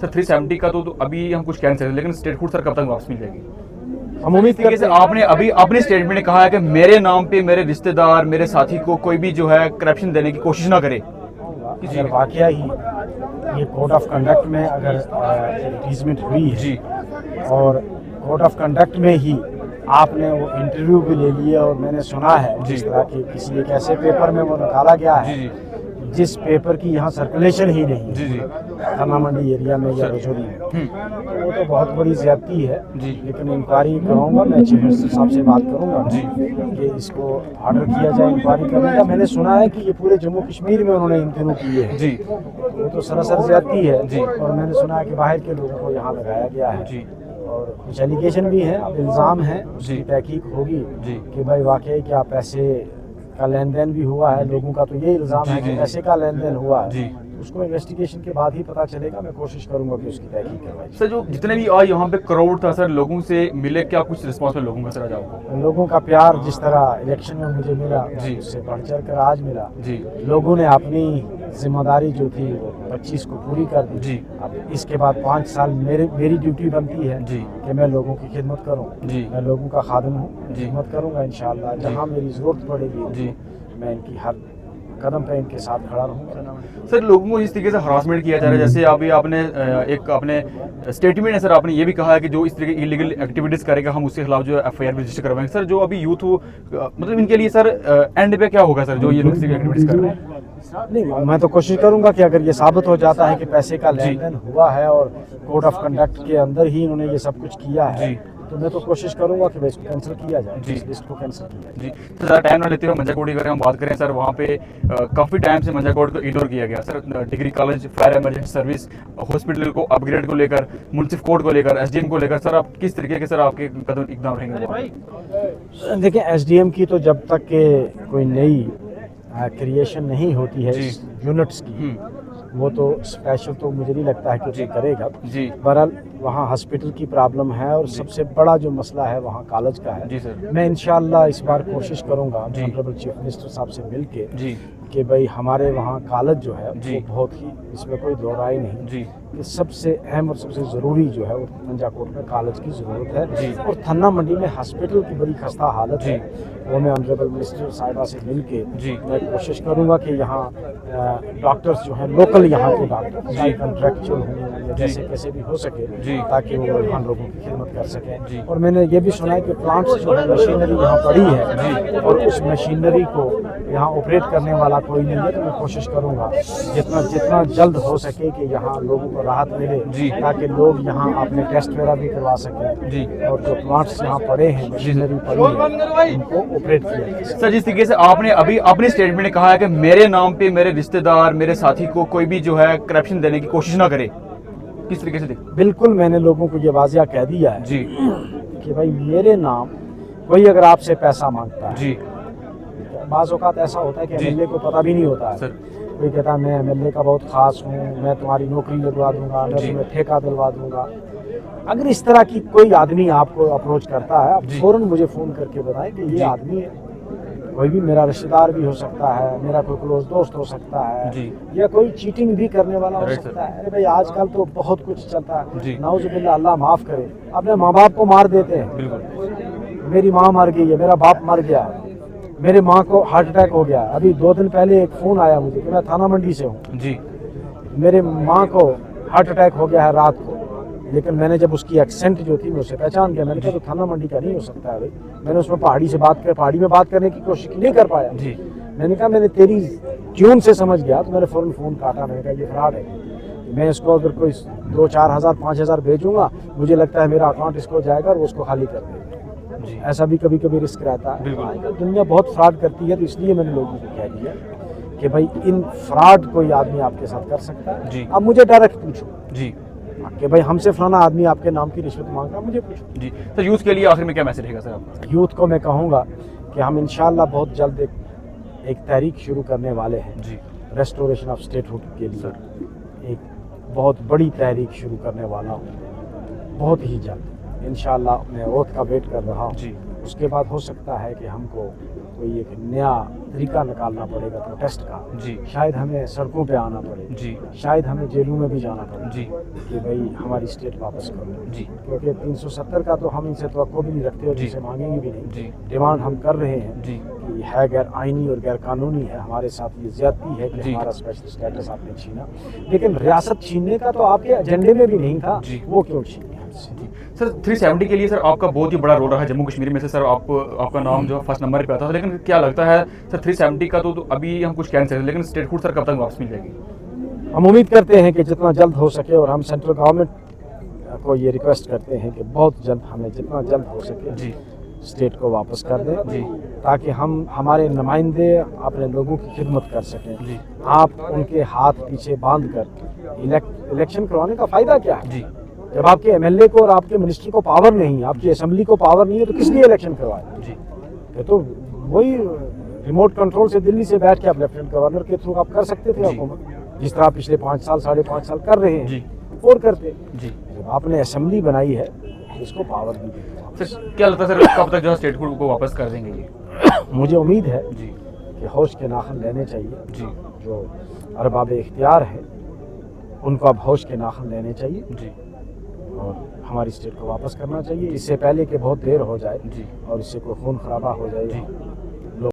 Sir 370 का तो अभी हम कुछ कह नहीं सकते, लेकिन स्टेट फूड सर कब तक वापस मिल जाएगी? हम उम्मीद करते हैं। आपने अभी अपने स्टेटमेंट में कहा है कि मेरे नाम पे मेरे रिश्तेदार मेरे साथी को कोई भी जो है करप्शन देने की कोशिश ना करे। अगर वाकया ही ये कोड ऑफ कंडक्ट में अगर एडवर्टीजमेंट हुई है जी और कोड ऑफ कंडक्ट में ही आपने वो इंटरव्यू भी ले लिए और मैंने सुना है जिस तरह की किसी एक ऐसे पेपर में वो निकाला गया है जी जिस पेपर की यहाँ सर्कुलेशन ही नहीं जी जी थाना मंडी एरिया में या रजौरी में, तो वो तो बहुत बड़ी ज्यादती है जी। लेकिन इंक्वायरी कराऊंगा, मैं चीफ मिनिस्टर साहब से बात करूंगा जी कि इसको ऑर्डर किया जाए इंक्वायरी करने का। मैंने सुना है कि ये पूरे जम्मू कश्मीर में उन्होंने इन दिनों किए हैं, जी वो तो सरासर ज्यादती है जी। और मैंने सुना है कि बाहर के लोगों को यहाँ लगाया गया है जी और कुछ एलिगेशन भी है, अब इल्ज़ाम है, उसकी जी। तहकीक होगी जी। कि भाई वाकई क्या पैसे का लेन देन भी हुआ है। लोगों का तो ये इल्ज़ाम जी, है कि जी। पैसे का लेन देन हुआ जी। है, उसको इन्वेस्टिगेशन के बाद ही पता चलेगा। मैं कोशिश करूंगा कि उसकी तहकीक करवाई जाए। सर जो जितने भी आज यहाँ पे क्राउड था सर, लोगों से मिले क्या कुछ रिस्पॉन्स है लोगों का सर आज आपको? लोगों का प्यार जिस तरह इलेक्शन में मुझे मिला जी। उससे बढ़ चढ़ कर आज मिला। जी लोगों ने अपनी जिम्मेदारी जो थी वो 25 को पूरी कर दी। जी। अब इसके बाद 5 साल मेरी ड्यूटी बनती है जी कि मैं लोगों की खिदमत करूं। जी मैं लोगों का खादिम हूं, जी। खिदमत करूंगा इंशाअल्लाह। जहां मेरी ज़रूरत पड़ेगी जी। मैं इनकी हर कदम पे इनके साथ खड़ा रहूंगा। सर लोगों को इस तरीके से हरासमेंट किया जा रहा है, जैसे अभी आपने एक अपने स्टेटमेंट है सर, आपने ये भी कहा है कि जो इस तरह की इलीगल एक्टिविटीज करेगा हम उसके खिलाफ जो एफआईआर रजिस्टर करवाएंगे। सर जो अभी यूथ हो मतलब इनके लिए सर एंड पे क्या होगा सर जो ये लोग इस तरह की एक्टिविटीज कर रहे हैं? नहीं, मैं तो कोशिश करूंगा कि अगर ये साबित हो जाता है कि पैसे का जी। लेन देन हुआ है और कोड ऑफ कंडक्ट के अंदर ही इन्होंने ये सब कुछ किया है, जी। तो मैं तो कोशिश करूंगा कि इसको कैंसिल किया जाए। जी। इस लिस्ट को कैंसिल किया जाए। जी तो ज़्यादा टाइम ना लेते हुए मंजाकोट की अगर हम बात करें सर, वहाँ पे काफ़ी टाइम से मंजाकोट को इग्नोर किया गया sir. Degree college, fire emergency service, hospital को अपग्रेड को लेकर, म्युनिसिपल कोर्ट को लेकर, एसडीएम को लेकर सर आप किस तरीके के सर आपके कदम इकदाम रहेंगे? देखिए एसडीएम की तो जब तक के कोई नई क्रिएशन नहीं होती है जी। इस यूनिट्स की, वो तो स्पेशल तो मुझे नहीं लगता है कि जी। वो करेगा। जी बहरहाल वहाँ हॉस्पिटल की प्रॉब्लम है और सबसे बड़ा जो मसला है वहाँ कॉलेज का है। जी सर। मैं इंशाअल्लाह इस बार कोशिश करूँगा जी। ऑनरेबल चीफ मिनिस्टर साहब से मिल के जी कि भाई हमारे वहाँ कॉलेज जो है जी। वो बहुत ही, इसमें कोई दो राय नहीं जी कि सबसे अहम और सबसे ज़रूरी जो है वो मंजाकोट में कॉलेज की ज़रूरत है। जी। और थन्ना मंडी में हॉस्पिटल की बड़ी खस्ता हालत जी। है, वो मैं ऑनरेबल मिनिस्टर साहिबा से मिल के जी। मैं कोशिश करूँगा कि यहाँ डॉक्टर्स जो हैं लोकल यहाँ के डॉक्टर जी। कंट्रैक्चुअल हों या जी। जैसे कैसे भी हो सके जी। ताकि वो यहाँ लोगों की खिदमत कर सकें। जी। और मैंने ये भी सुना है कि प्लांट्स जो है मशीनरी यहाँ पड़ी है और उस मशीनरी को यहाँ ऑपरेट करने वाला कोई नहीं है, तो मैं कोशिश करूँगा जितना जल्द हो सके कि यहाँ लोगों को राहत मिले जी। ताकि लोग यहाँ अपने टेस्ट वगैरह भी करवा सकें। जी। और जो प्लांट्स यहाँ पड़े हैं मशीनरी पड़ी है उनको ऑपरेट किया जाए। सर जिस तरीके से आपने अभी अपने स्टेटमेंट में कहा है कि मेरे नाम पे मेरे रिश्तेदार मेरे साथी को कोई भी जो है करप्शन देने की कोशिश ना करे, किस तरीके से बिल्कुल मैंने लोगों को ये वाजिया कह दिया है जी कि भाई मेरे नाम कोई अगर आपसे पैसा मांगता है, जी बाज़ औक़ात ऐसा होता है कि जी। एमएलए को पता भी नहीं होता है। सर कोई कहता है मैं एमएलए का बहुत खास हूँ, मैं तुम्हारी नौकरी लगवा दूंगा, मैं जी। तुम्हें ठेका दिलवा दूंगा। अगर इस तरह की कोई आदमी आपको अप्रोच करता है, आप जी। फ़ौरन मुझे फ़ोन करके बताएं कि जी। ये आदमी है। कोई भी मेरा रिश्तेदार भी हो सकता है, मेरा कोई क्लोज दोस्त हो सकता है, जी। या कोई चीटिंग भी करने वाला हो राइट सकता है। अरे भाई आजकल तो बहुत कुछ चलता जी। है, नाउज़ुबिल्लाह, अल्लाह माफ़ करे। अपने माँ बाप को मार देते हैं। बिल्कुल मेरी माँ मर गई है, मेरा बाप मर गया है, मेरे माँ को हार्ट अटैक हो गया। अभी 2 दिन पहले एक फ़ोन आया मुझे कि मैं थाना मंडी से हूँ, जी मेरे माँ को हार्ट अटैक हो गया है रात को। लेकिन मैंने जब उसकी एक्सेंट जो थी मैं उसे पहचान गया। मैंने कहा तो थाना मंडी का नहीं हो सकता है भाई। मैंने उसमें पहाड़ी में बात करने की कोशिश नहीं कर पाया। जी मैंने कहा मैंने तेरी ट्यून से समझ गया, तो मैंने फ़ौरन फ़ोन काटा। मैंने कहा ये फ्रॉड है, मैं इसको अगर कोई 2-4 हज़ार 5 हज़ार भेजूंगा, मुझे लगता है मेरा अकाउंट इसको जाएगा और वो उसको खाली कर देगा। जी ऐसा भी कभी कभी रिस्क रहता है। बिल्कुल। आजकल दुनिया बहुत फ्रॉड करती है, तो इसलिए मैंने लोगों को कह दिया कि भाई इन फ्रॉड कोई आदमी आपके साथ कर सकता है। जी। अब मुझे डायरेक्ट पूछो जी कि भाई हमसे फलाना आदमी आपके नाम की रिश्वत मांग रहा है, मुझे पूछो। जी सर यूथ के लिए आखिर में क्या मैसेज रहेगा सर आपका? यूथ को मैं कहूँगा कि हम इंशाअल्लाह बहुत जल्द एक तहरीक शुरू करने वाले हैं जी रेस्टोरेशन ऑफ स्टेटहुड के लिए। सर एक बहुत बड़ी तहरीक शुरू करने वाला हूँ बहुत ही जल्द इंशाअल्लाह। मैं वोट का वेट कर रहा हूँ जी उसके बाद हो सकता है कि हमको कोई एक नया तरीका निकालना पड़ेगा प्रोटेस्ट का। जी शायद हमें सड़कों पे आना पड़े, जी शायद हमें जेलों में भी जाना पड़े जी कि भाई हमारी स्टेट वापस करो। जी क्योंकि 370 का तो हम इनसे तवक्को भी नहीं रखते और जी। इनसे मांगेंगे भी नहीं। जी डिमांड हम कर रहे हैं जी कि है गैर आइनी और गैर कानूनी है, हमारे साथ ये ज्यादती है कि जी। हमारा स्पेशल स्टेटस आपने छीना। लेकिन रियासत छीनने का तो आपके एजेंडे में भी नहीं था, जी। वो क्यों छीनी हमसे? जी सर 370 के लिए सर आपका बहुत ही बड़ा रोल रहा है जम्मू कश्मीर में से सर आपका नाम जो है फर्स्ट नंबर पे आता था, लेकिन क्या लगता है सर 370 का तो अभी हम कुछ कह नहीं सकते, लेकिन स्टेटहुड सर कब तक वापस मिल जाएगी? हम उम्मीद करते हैं कि जितना जल्द हो सके, और हम सेंट्रल गवर्नमेंट को ये रिक्वेस्ट करते हैं कि बहुत जल्द हमें जितना जल्द हो सके जी स्टेट को वापस कर दें, जी ताकि हम हमारे नुमाइंदे अपने लोगों की खिदमत कर सकें। जी आप उनके हाथ पीछे बांध कर इलेक्शन करवाने का फ़ायदा क्या है? जी जब आपके एमएलए को और आपके मिनिस्टर को पावर नहीं, आपकी असेंबली को पावर नहीं है, तो किस लिए इलेक्शन करवाए? जी ये तो वही रिमोट कंट्रोल से दिल्ली से बैठ के आप लेफ्टिनेंट गवर्नर के थ्रू आप कर सकते थे जी। हुकूमत, जिस तरह पिछले 5 साल 5.5 साल कर रहे हैं जी और करते। जी जब आपने असेंबली बनाई है तो इसको पावर भी दे। सर क्या लगता है सर कब तक जो है स्टेटहुड को वापस कर देंगे ये? मुझे उम्मीद है जी कि होश के नाखन लेने चाहिए। जी जो अरबाब इख्तियार है उनको अब होश के नाखन लेने चाहिए जी और हमारी स्टेट को वापस करना चाहिए, इससे पहले कि बहुत देर हो जाए जी और इससे कोई खून खराबा हो जाए। जी।